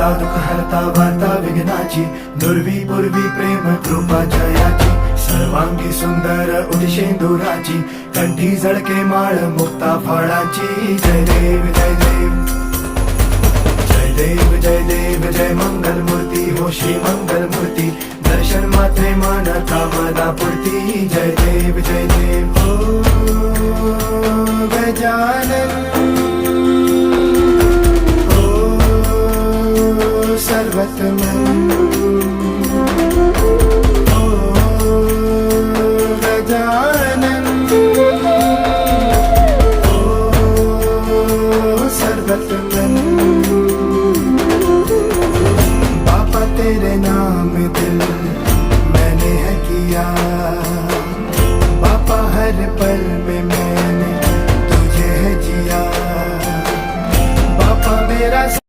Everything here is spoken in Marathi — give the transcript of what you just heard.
हरता दुःख हरता वार्ता विघ्नाची, दुर्वी पूर्वी प्रेम कृपा जयाची, सर्वांगी सुंदर उदिशेंदुराची, कंठी झळके माळ मुक्ता फळाची. जय देव जय देव जय देव जय देव जय मंगल मूर्ती हो श्री मंगल मूर्ती, दर्शन मात्रे मन कामना पूर्ती. जय देव जय देव हो गजानन हो सर्वतमन.